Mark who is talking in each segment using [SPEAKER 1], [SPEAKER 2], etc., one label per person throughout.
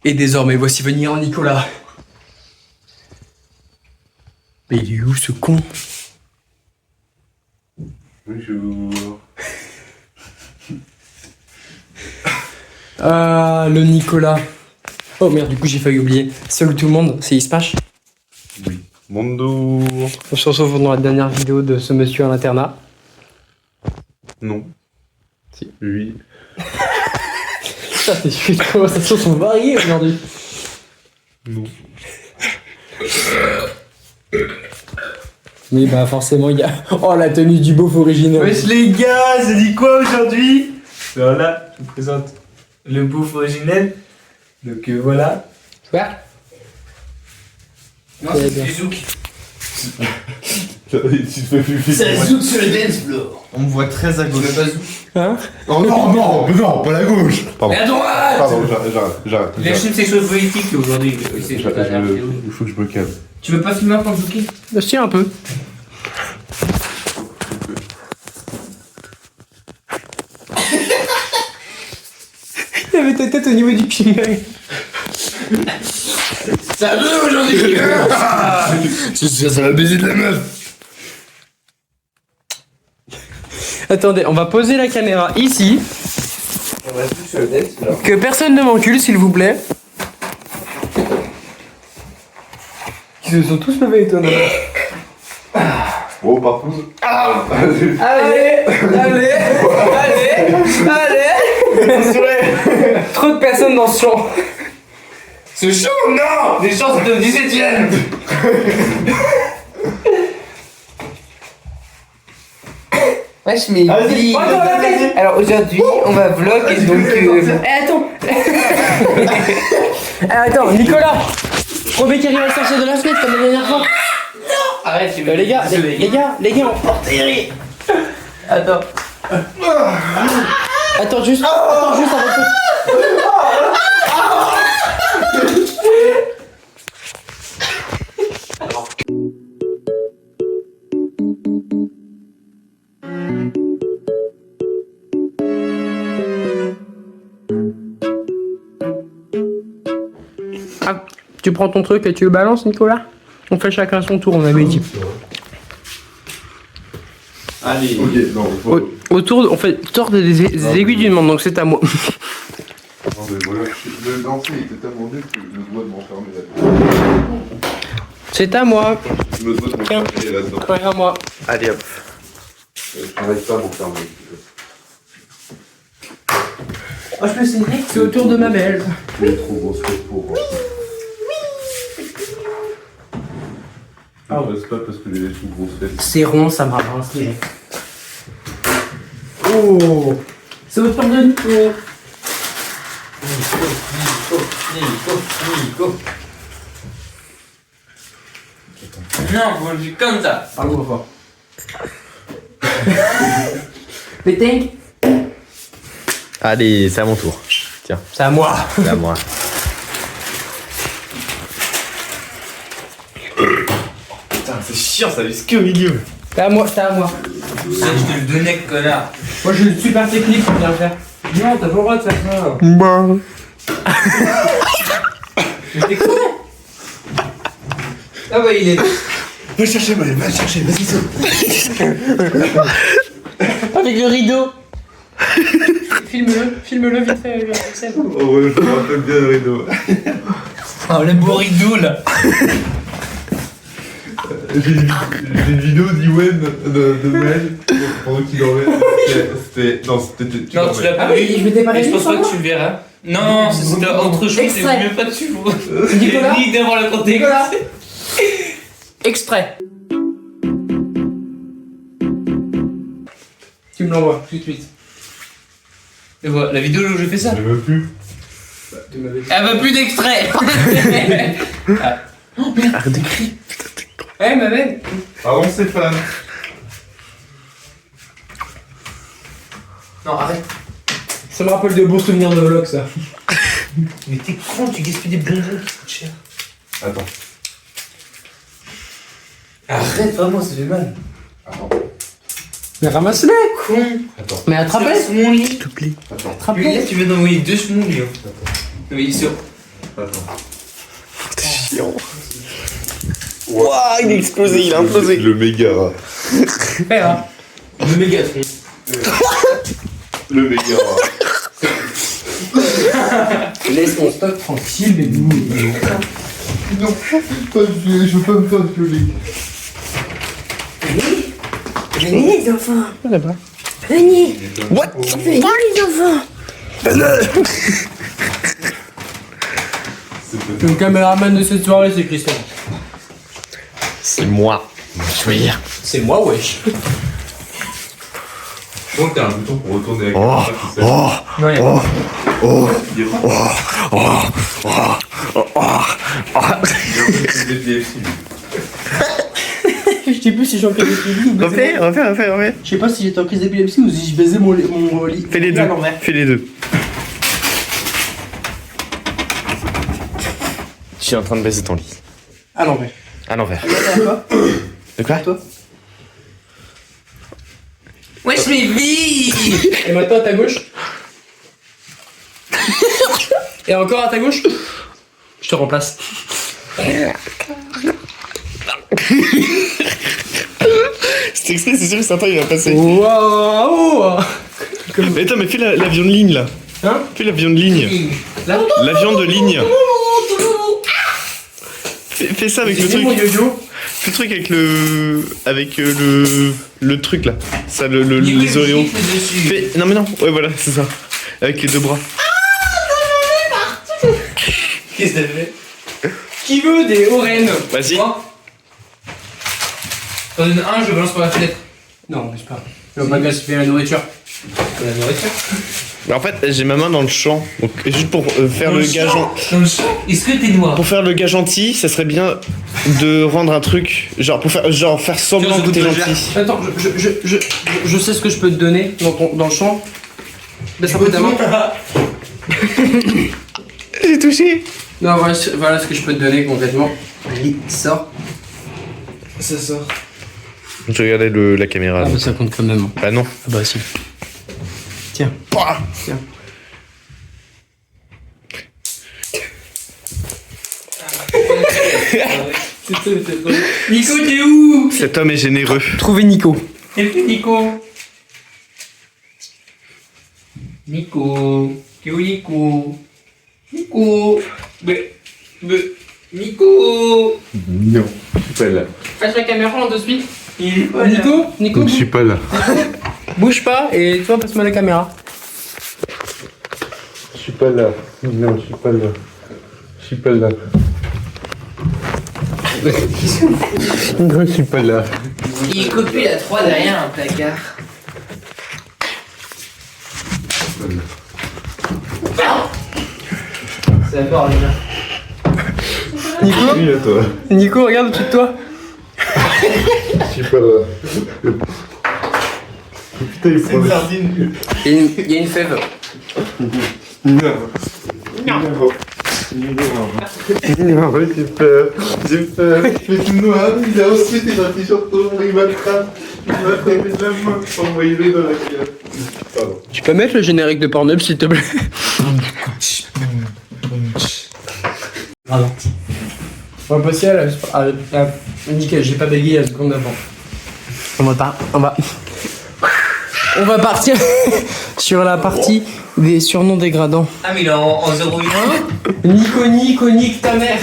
[SPEAKER 1] Et désormais, voici venir Nicolas. Mais il est où ce con?
[SPEAKER 2] Bonjour.
[SPEAKER 1] Ah, le Nicolas. Oh merde, du coup j'ai failli oublier. Salut tout le monde, c'est Ispash.
[SPEAKER 2] Oui. Bonjour.
[SPEAKER 1] On se retrouve dans la dernière vidéo de ce monsieur à l'internat.
[SPEAKER 2] Non.
[SPEAKER 1] Si.
[SPEAKER 2] Oui.
[SPEAKER 1] Putain, tes conversations sont variées aujourd'hui.
[SPEAKER 2] Non.
[SPEAKER 1] Oui, bah forcément, il y a. Oh, la tenue du beauf original.
[SPEAKER 3] Wesh les gars, ça dit quoi aujourd'hui? Voilà, je vous présente le bouffe originel. Donc voilà.
[SPEAKER 1] Ouais.
[SPEAKER 3] Non,
[SPEAKER 1] Ouais,
[SPEAKER 3] c'est
[SPEAKER 1] bien.
[SPEAKER 3] du zouk.
[SPEAKER 2] Tu te fais plus
[SPEAKER 3] C'est zouk sur le dance floor. On me voit très à gauche. Pas zouk.
[SPEAKER 1] Hein?
[SPEAKER 2] Oh non, non, non, pas la gauche. Pardon.
[SPEAKER 3] Mais à droite.
[SPEAKER 2] Pardon, j'arrête.
[SPEAKER 3] Il a acheté quelque chose de politique aujourd'hui. C'est
[SPEAKER 2] Il faut que je me calme.
[SPEAKER 3] Tu veux pas filmer un plan zouké?
[SPEAKER 1] Bah, si, un peu. Il avait ta tête au niveau du chewing-gum.
[SPEAKER 3] Ça veut aujourd'hui.
[SPEAKER 2] Ça va baiser de la meuf.
[SPEAKER 1] Attendez, on va poser la caméra ici.
[SPEAKER 3] On va tout sur le dance floor.
[SPEAKER 1] Que personne ne m'encule, s'il vous plaît. Ils se sont tous levés, étonnants.
[SPEAKER 2] Oh, partout.
[SPEAKER 1] Allez, allez, allez. Trop de personnes dans ce champ.
[SPEAKER 3] Ce show, non. Les chances de 17ème.
[SPEAKER 4] Wesh mais
[SPEAKER 3] Vas-y.
[SPEAKER 4] dis- Alors aujourd'hui on va vlog et donc
[SPEAKER 1] Attends. Attends, Nicolas. Promets qu'il arrive à sortir de la fenêtre comme la dernière fois.
[SPEAKER 3] Arrête, tu
[SPEAKER 1] Les gars, on porte Eric.
[SPEAKER 3] Attends.
[SPEAKER 1] Attends juste avant que... Ah, tu prends ton truc et tu le balances, Nicolas? On fait chacun son tour, on avait dit.
[SPEAKER 3] Allez.
[SPEAKER 2] Ok, non,
[SPEAKER 1] Autour, on fait tordre des aiguilles d'une montre, donc c'est à moi.
[SPEAKER 2] Attendez, voilà. Le lancer était tellement dur que je me dois de m'enfermer là-dedans.
[SPEAKER 1] C'est à moi.
[SPEAKER 2] Je me dois de m'enfermer là-dedans.
[SPEAKER 1] Ouais, à moi.
[SPEAKER 3] Allez hop.
[SPEAKER 2] Je n'arrive pas à m'enfermer.
[SPEAKER 1] Oh, je peux signer. C'est autour de ma belle.
[SPEAKER 2] Tu es trop grosse pour. Ah, bah, c'est pas parce que j'ai des trop grosses fesses.
[SPEAKER 1] C'est rond, ça m'a inspiré. Oh, c'est autour de Nico.
[SPEAKER 3] Nico. Non, faut le faire comme ça.
[SPEAKER 1] Parle-moi fort. Péting.
[SPEAKER 5] Allez, c'est à mon tour. Tiens,
[SPEAKER 1] C'est à moi.
[SPEAKER 5] c'est à moi.
[SPEAKER 3] Putain, c'est chiant, ça vise que au milieu.
[SPEAKER 1] C'est à moi, c'est à moi.
[SPEAKER 3] Je te le donnais, connard.
[SPEAKER 1] Moi j'ai une super technique pour bien le faire.
[SPEAKER 3] Non, t'as pas le droit de faire ça.
[SPEAKER 1] Mais t'es con.
[SPEAKER 3] Ah bah il est.
[SPEAKER 2] Va chercher, vas-y, saute.
[SPEAKER 1] Avec le rideau. Filme-le vite fait, Axel.
[SPEAKER 2] Oh ouais, je me rappelle bien le rideau.
[SPEAKER 3] Oh le beau rideau là.
[SPEAKER 2] J'ai une vidéo d'Iwen de Mel pendant qu'il dormait. C'était. Non, c'était.
[SPEAKER 3] Non, tu l'as pas
[SPEAKER 1] Ah oui,
[SPEAKER 3] vu.
[SPEAKER 1] je m'étais pas
[SPEAKER 3] Et je
[SPEAKER 1] réveillé
[SPEAKER 3] pense
[SPEAKER 1] sans
[SPEAKER 3] pas
[SPEAKER 1] moi.
[SPEAKER 3] que tu le verras. Non, c'était autre chose, c'est
[SPEAKER 1] Extrait.
[SPEAKER 3] même pas dessus.
[SPEAKER 1] Nicolas.
[SPEAKER 3] Ni devant le contexte.
[SPEAKER 1] Nicolas. Extrait. Tu me l'envoies tout de suite.
[SPEAKER 3] Et voilà, la vidéo où je fais ça.
[SPEAKER 2] Je veux plus.
[SPEAKER 1] Tu m'avais dit.
[SPEAKER 3] Elle veut plus d'extrait.
[SPEAKER 1] Arrête d'écrire. Eh, ma mère.
[SPEAKER 2] Pardon Stéphane.
[SPEAKER 3] Non, arrête.
[SPEAKER 1] Ça me rappelle de beaux souvenirs de vlog, ça.
[SPEAKER 3] Mais t'es con, tu gaspilles des bonbons qui coûtent cher.
[SPEAKER 2] Attends.
[SPEAKER 3] Arrête, vraiment, ça fait mal.
[SPEAKER 2] Attends.
[SPEAKER 1] Mais ramasse-les.
[SPEAKER 3] Con.
[SPEAKER 2] Attends.
[SPEAKER 1] Mais attrape-les.
[SPEAKER 3] Sur mon lit.
[SPEAKER 1] S'il te plaît.
[SPEAKER 2] Attends.
[SPEAKER 1] Attrape-les.
[SPEAKER 3] Là, tu viens d'envoyer 2 sur mon lit. Hein. Non, mais il est sur.
[SPEAKER 2] Attends.
[SPEAKER 5] Ouah, il a explosé, il a implosé.
[SPEAKER 2] Le méga rat.
[SPEAKER 1] Fais, hein.
[SPEAKER 3] Le Mégatron.
[SPEAKER 2] Le méga rat.
[SPEAKER 1] Laisse mon stock tranquille, mais vous.
[SPEAKER 2] Non, je veux pas me faire violer.
[SPEAKER 6] Venez les enfants.
[SPEAKER 1] Là-bas.
[SPEAKER 6] Venez.
[SPEAKER 5] What?
[SPEAKER 6] Venez les enfants.
[SPEAKER 1] Le caméraman de cette soirée, c'est Christophe.
[SPEAKER 5] C'est moi.
[SPEAKER 1] C'est moi, wesh.
[SPEAKER 2] Je crois que t'as un bouton pour retourner la
[SPEAKER 5] Oh,
[SPEAKER 2] caméra qui
[SPEAKER 5] oh,
[SPEAKER 1] Non, y a pas.
[SPEAKER 5] oh,
[SPEAKER 2] Il y
[SPEAKER 1] Je sais plus si j'ai en crise d'épilepsie ou baiser.
[SPEAKER 5] refais.
[SPEAKER 1] Je sais pas si j'étais en crise d'épilepsie ou si je baisais mon lit.
[SPEAKER 5] Fais les deux.
[SPEAKER 1] À l'envers.
[SPEAKER 5] Fais les deux. Je suis en train de baiser ton lit.
[SPEAKER 1] À l'envers.
[SPEAKER 5] À l'envers.
[SPEAKER 1] Toi.
[SPEAKER 5] De quoi?
[SPEAKER 1] Toi.
[SPEAKER 3] Wesh, mais vite.
[SPEAKER 1] Et maintenant à ta gauche. Et encore à ta gauche. Je te remplace.
[SPEAKER 5] C'est exprès, c'est sûr que certains il va passer.
[SPEAKER 1] Waouh.
[SPEAKER 5] Mais attends, mais fais l'avion de ligne là.
[SPEAKER 1] Hein?
[SPEAKER 5] Fais l'avion de ligne.
[SPEAKER 1] Là.
[SPEAKER 5] L'avion de ligne. Fais ça avec le
[SPEAKER 1] J'ai
[SPEAKER 5] truc.
[SPEAKER 1] mon yo-yo.
[SPEAKER 5] Fais le truc avec le. Avec le truc là. Ça, les Oreos. Fais. Non mais non, ouais voilà, c'est ça. Avec les deux bras.
[SPEAKER 3] Qu'est-ce que t'as fait?
[SPEAKER 1] Qui veut des orennes?
[SPEAKER 5] Vas-y.
[SPEAKER 3] Moi. T'en donnes un, je balance par la fenêtre.
[SPEAKER 1] Non, c'est pas. Je vais pas gaspiller la nourriture.
[SPEAKER 3] Pour la nourriture.
[SPEAKER 5] En fait, j'ai ma main dans le champ. Donc juste pour faire le gars
[SPEAKER 3] Dans le champ. Est-ce que t'es noir?
[SPEAKER 5] pour faire le gars gentil, ça serait bien de rendre un truc genre pour faire semblant
[SPEAKER 3] Tiens,
[SPEAKER 5] que t'es
[SPEAKER 3] je te
[SPEAKER 5] gentil.
[SPEAKER 1] Attends, je sais ce que je peux te donner dans le champ. Baisse un peu ta main.
[SPEAKER 5] J'ai touché.
[SPEAKER 1] Non, voilà ce que je peux te donner concrètement. Allez, sors. Ça sort.
[SPEAKER 5] Je regardais la caméra.
[SPEAKER 1] Ah, bah ça compte quand même.
[SPEAKER 5] Bah non.
[SPEAKER 1] Ah, bah si. Tiens. Tiens.
[SPEAKER 3] Nico, t'es où?
[SPEAKER 5] Cet homme est généreux.
[SPEAKER 1] Trouvez Nico.
[SPEAKER 3] T'es plus Nico? Nico. T'es où Nico? Nico. Nico.
[SPEAKER 2] Non, je suis pas là.
[SPEAKER 1] Passe la caméra, on te suit.
[SPEAKER 3] Il est pas là.
[SPEAKER 1] Nico,
[SPEAKER 2] Je suis pas là.
[SPEAKER 1] bouge pas et toi passe-moi la caméra.
[SPEAKER 2] Je suis pas là. Non, je suis pas là. Je suis pas là. Non, je suis pas là.
[SPEAKER 3] Il copie la 3 derrière un placard. Ça va fort les gars.
[SPEAKER 1] Nico,
[SPEAKER 2] Oui, à toi.
[SPEAKER 1] Nico, regarde au-dessus de toi.
[SPEAKER 2] Je suis pas là. Putain, il prend
[SPEAKER 3] sardine.
[SPEAKER 1] Il y a une fève.
[SPEAKER 2] Non. Non, j'ai peur. J'ai peur. Il fait tout noir. Il a ensuite un t-shirt noir. Il m'attrape. Il m'attrape de la main pour envoyer-le dans la gueule. Pardon.
[SPEAKER 1] Tu peux mettre le générique de Pornhub s'il te plaît. Pardon. On va passer à la... Nickel, j'ai pas bégayé la seconde d'avant. On va partir sur la partie des surnoms dégradants.
[SPEAKER 3] Ah mais il est en 0,1.
[SPEAKER 1] Nico, nique ta mère.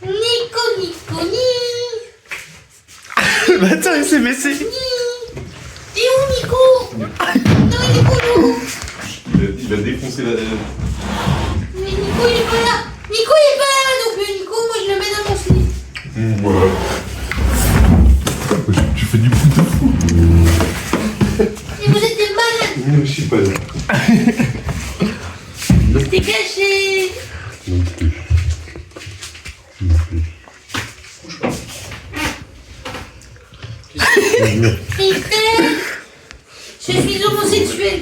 [SPEAKER 6] Nico.
[SPEAKER 5] Bah attends, il s'est baissé.
[SPEAKER 6] T'es où Nico? Non, il est pas là.
[SPEAKER 2] Il a défoncé la.
[SPEAKER 6] Mais Nico il est pas là. Nico il est pas là non plus. Nico, moi je le mets dans mon slip.
[SPEAKER 2] Voilà. Tu fais du bruit de fou.
[SPEAKER 6] Et vous êtes des malades.
[SPEAKER 2] Non, je suis pas là.
[SPEAKER 6] T'es caché.
[SPEAKER 2] Non plus. Non plus.
[SPEAKER 6] Je suis homosexuel.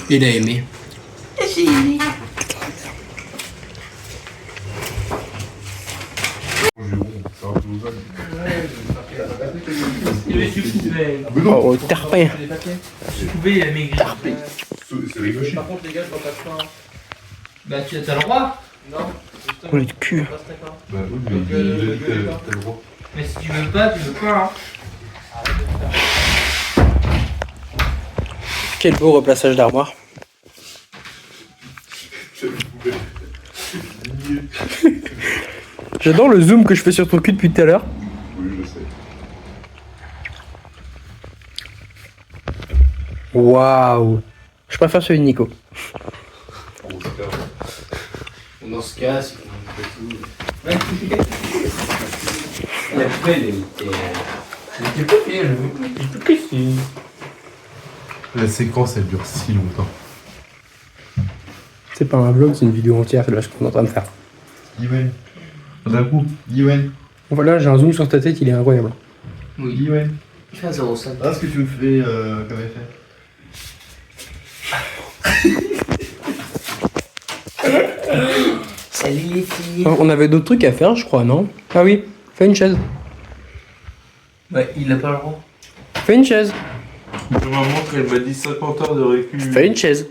[SPEAKER 1] Il a aimé.
[SPEAKER 6] J'ai aimé.
[SPEAKER 1] Oh, tarpin.
[SPEAKER 3] Coupé, il a maigri.
[SPEAKER 2] C'est rigoché.
[SPEAKER 3] Par contre, les gars, je vois pas de pain. Bah, tu as le droit. Non.
[SPEAKER 1] Oh, le cul.
[SPEAKER 2] Bah oui, mais t'as le droit.
[SPEAKER 3] Mais si tu veux pas, tu veux pas. Hein.
[SPEAKER 1] Quel beau replaçage d'armoire. J'adore le zoom que je fais sur ton cul depuis tout à l'heure.
[SPEAKER 2] Oui, je sais.
[SPEAKER 1] Waouh. Je préfère celui de Nico.
[SPEAKER 3] Dans ce cas, c'est qu'on fait tout. La poubelle, elle était pas bien.
[SPEAKER 2] La séquence, elle dure si longtemps.
[SPEAKER 1] C'est pas un vlog, c'est une vidéo entière, c'est là ce qu'on est en train de faire.
[SPEAKER 2] Ywen. D'un coup, Ywen.
[SPEAKER 1] Voilà, j'ai un zoom sur ta tête, il est incroyable.
[SPEAKER 3] Oui.
[SPEAKER 2] Ywen.
[SPEAKER 3] Il fait un 0,5.
[SPEAKER 2] Ah, ce que tu me fais comme effet.
[SPEAKER 3] Salut les filles.
[SPEAKER 1] On avait d'autres trucs à faire, je crois, non? Ah oui, fais une chaise.
[SPEAKER 3] Ouais, il a pas le droit.
[SPEAKER 1] Fais une chaise.
[SPEAKER 2] Ma maman, elle m'a dit 50 heures de récup.
[SPEAKER 1] Fais une chaise.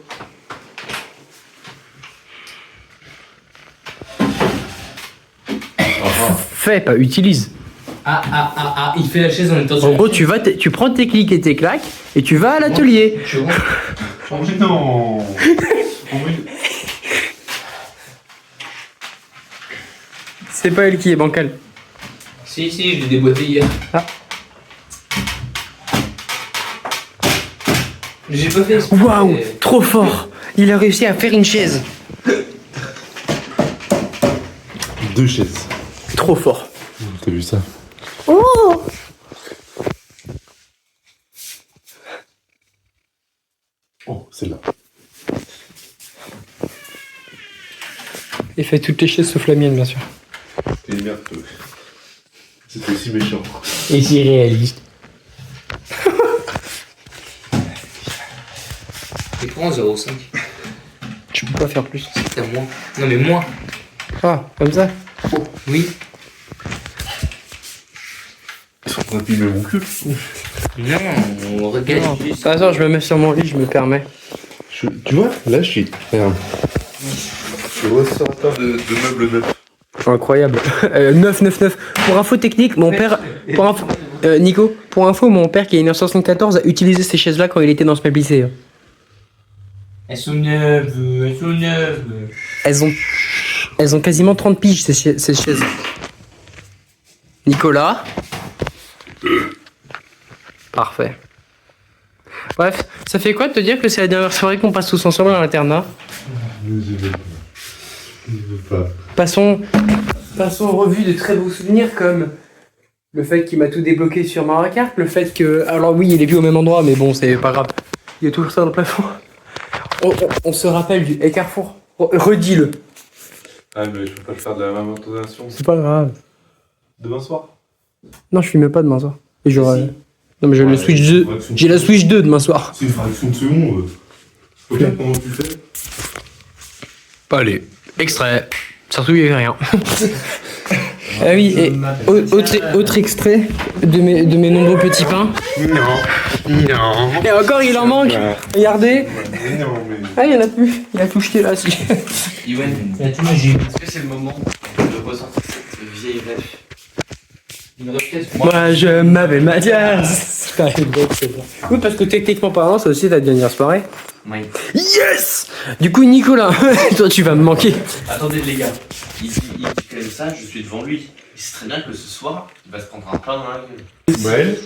[SPEAKER 1] Fais, pas utilise.
[SPEAKER 3] Il fait la chaise en étant
[SPEAKER 1] En gros, tu prends tes clics et tes claques et tu vas à l'atelier.
[SPEAKER 2] Oh mais non. Oh, mais-
[SPEAKER 1] C'est pas elle qui est bancale.
[SPEAKER 3] Si, je l'ai déboîté hier.
[SPEAKER 1] Ah.
[SPEAKER 3] J'ai pas fait exprès.
[SPEAKER 1] Waouh, trop fort. Il a réussi à faire une chaise.
[SPEAKER 2] 2 chaises.
[SPEAKER 1] Trop fort.
[SPEAKER 2] T'as vu ça? Oh, c'est là.
[SPEAKER 1] Il fait toutes les chaises sauf la mienne, bien sûr.
[SPEAKER 2] T'es une merde, toi. C'est aussi méchant.
[SPEAKER 1] Et c'est réaliste.
[SPEAKER 3] C'est quoi en 0,5?
[SPEAKER 1] Tu peux pas faire plus.
[SPEAKER 3] C'est à moins. Non mais moins.
[SPEAKER 1] Ah, comme ça.
[SPEAKER 3] Oui.
[SPEAKER 2] Ils sont en train de filmer mon cul.
[SPEAKER 3] Non, on regarde
[SPEAKER 1] Non.
[SPEAKER 3] juste.
[SPEAKER 1] Attends, je me mets sur mon lit, je me permets.
[SPEAKER 2] Tu vois, là, je suis. Regarde. Je suis ressortant de meubles neufs.
[SPEAKER 1] Incroyable. 999. Pour info technique, mon père. Pour info, Nico, pour info, mon père qui est né en 1974 a utilisé ces chaises-là quand il était dans ce même lycée.
[SPEAKER 3] Elles sont neuves, elles sont neuves.
[SPEAKER 1] Elles ont quasiment 30 piges, ces chaises. Nicolas. Parfait. Bref, ça fait quoi de te dire que c'est la dernière soirée qu'on passe tous ensemble à l'internat?
[SPEAKER 2] Je veux pas.
[SPEAKER 1] Passons en revue de très beaux souvenirs comme le fait qu'il m'a tout débloqué sur Mario Kart, le fait que... Alors oui, il est plus au même endroit, mais bon, c'est pas grave. Il y a toujours ça dans le plafond. On se rappelle du Carrefour. Redis-le.
[SPEAKER 2] Ah, mais je peux pas le faire de la même intonation.
[SPEAKER 1] C'est pas grave.
[SPEAKER 2] Demain soir?
[SPEAKER 1] Non, je filme pas demain soir. Et j'aurai...
[SPEAKER 2] Si.
[SPEAKER 1] Non, mais j'ai
[SPEAKER 2] Ouais,
[SPEAKER 1] le Switch 2. J'ai la Switch 2 demain soir.
[SPEAKER 2] C'est une fraction de seconde. Ok, comment tu fais?
[SPEAKER 1] Allez, extrait. Surtout, il n'y avait rien. Ah oui, et autre extrait de mes nombreux petits pains.
[SPEAKER 2] Non.
[SPEAKER 1] Et encore, il en manque. Regardez.
[SPEAKER 2] Non, mais.
[SPEAKER 1] Ah, il y en a plus. Il a tout jeté là. Si.
[SPEAKER 3] Ywen, est-ce que c'est le moment de ressortir cette vieille rêve? Une rêve
[SPEAKER 1] Moi, je m'appelle Mathias. C'est pas une blague, c'est vrai. Oui, parce que techniquement parlant, ça aussi ta dernière soirée.
[SPEAKER 3] Oui.
[SPEAKER 1] Yes. Du coup, Nicolas, toi, tu vas me manquer.
[SPEAKER 3] Attendez les gars, il dit quand même ça, je suis devant lui. Il sait très bien que ce soir, il va se prendre un pain dans la gueule.
[SPEAKER 2] Maël?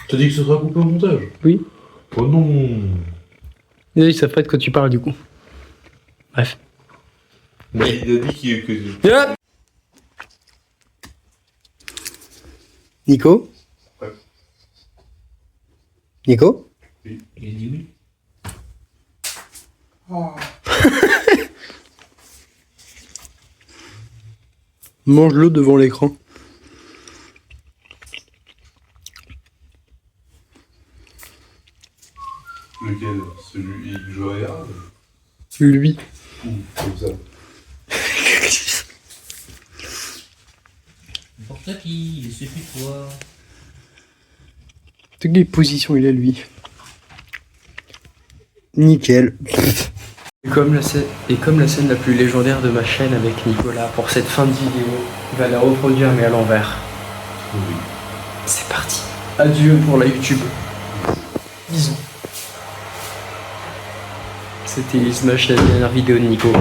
[SPEAKER 2] T'as dit que ce sera coupé au montage?
[SPEAKER 1] Oui.
[SPEAKER 2] Oh non.
[SPEAKER 1] Ils savent pas de quoi tu parles, du coup. Bref.
[SPEAKER 2] Mais il a dit que.
[SPEAKER 1] Yep. Nico?
[SPEAKER 2] Ouais.
[SPEAKER 1] Nico?
[SPEAKER 3] Il a dit oui.
[SPEAKER 1] Mange-le devant l'écran.
[SPEAKER 2] Lequel? Celui que je regarde?
[SPEAKER 1] Lui.
[SPEAKER 2] Ou comme ça?
[SPEAKER 3] N'importe qui, il suffit de toi.
[SPEAKER 1] De quelle position il est, lui? Nickel. Et comme la scène la plus légendaire de ma chaîne avec Nicolas pour cette fin de vidéo, il va la reproduire mais à l'envers.
[SPEAKER 2] Oui.
[SPEAKER 1] C'est parti. Adieu pour la YouTube. Bisous. C'était Il Smash, la dernière vidéo de Nico.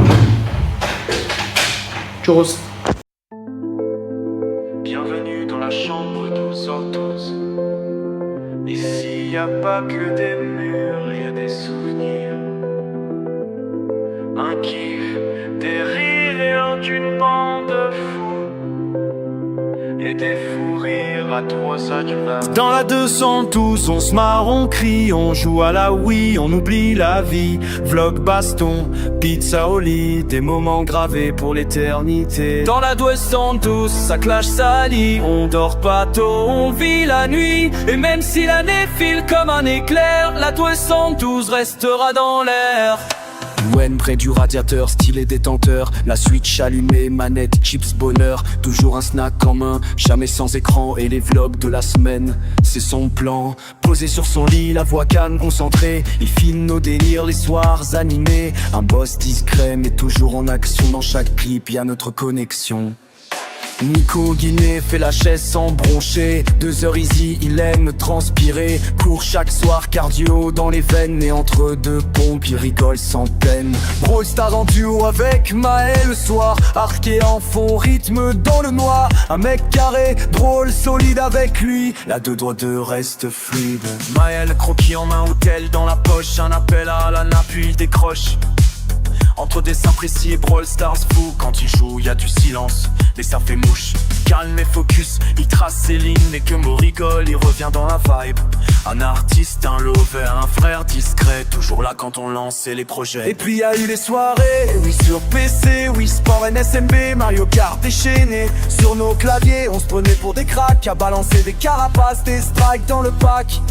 [SPEAKER 1] Churros.
[SPEAKER 7] Bienvenue dans la chambre 12h12. Ici y a pas que des murs, y a des souvenirs. Un kiff, des rires d'une bande de fous. Et des fous rires à 3h du mat. Dans la 212, on se marre, on crie, on joue à la Wii, on oublie la vie. Vlog, baston, pizza au lit, des moments gravés pour l'éternité. Dans la 212, ça clash, ça lit, on dort pas tôt, on vit la nuit. Et même si l'année file comme un éclair, la 212 restera dans l'air. Wen près du radiateur, stylet détenteur, la Switch allumée, manette, chips, bonheur. Toujours un snack en main, jamais sans écran. Et les vlogs de la semaine, c'est son plan. Posé sur son lit, la voix calme, concentrée. Il filme nos délires, les soirs animés. Un boss discret, mais toujours en action. Dans chaque clip, y a notre connexion. Nico Guiné fait la chaise sans broncher. 2 heures easy, il aime transpirer. Court chaque soir, cardio dans les veines. Et entre deux pompes, il rigole sans peine. Brawl Stars en duo avec Maël le soir. Arqué en fond, rythme dans le noir. Un mec carré, drôle, solide avec lui. La 2-2 reste fluide. Maël, croquis en main, hôtel dans la poche. Un appel à Lana puis il décroche. Entre dessins précis et Brawl Stars fou. Quand il joue, y a du silence, et ça fait mouche. Calme et focus, il trace ses lignes. Et que Mo rigole, il revient dans la vibe. Un artiste, un lover, un frère discret. Toujours là quand on lançait les projets. Et puis y a eu les soirées, oui sur PC, oui sport NSMB, Mario Kart déchaîné. Sur nos claviers, on se prenait pour des cracks. À balancer des carapaces, des strikes dans le pack.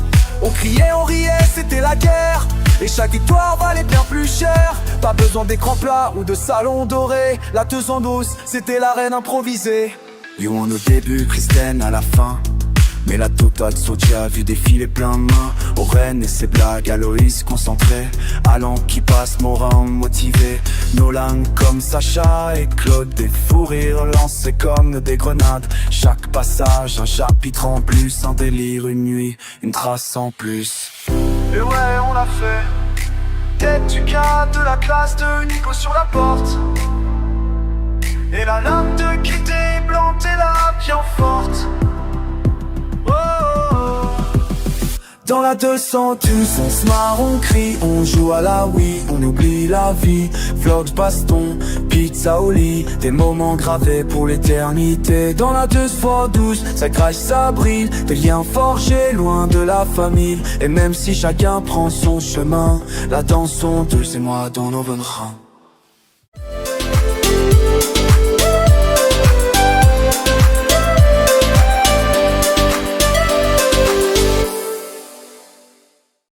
[SPEAKER 7] On criait, on riait, c'était la guerre. Et chaque victoire valait bien plus cher. Pas besoin d'écran plat ou de salon doré. La 212, c'était l'arène improvisée. You en au début, Kristen à la fin. Mais la totale Sotia a vu défiler plein de mains. Oren et ses blagues, Aloïs concentré. Alan qui passe, Morin motivé. Nolan comme Sacha et Claude. Des fous rires lancés comme des grenades. Chaque passage, un chapitre en plus. Un délire, une nuit, une trace en plus. Et ouais, on l'a fait. Tête du cadre de la classe de Nico sur la porte. Et la lame de quitter blanc est là, bien forte. Oh, oh, oh. Dans la 212, on se marre, on crie, on joue à la Wii, on oublie la vie. Vlogs, baston, pizza au lit, des moments gravés pour l'éternité. Dans la 2x12, ça crache, ça brille, des liens forgés loin de la famille. Et même si chacun prend son chemin, la danse, on tous et moi dans nos bonnes reins.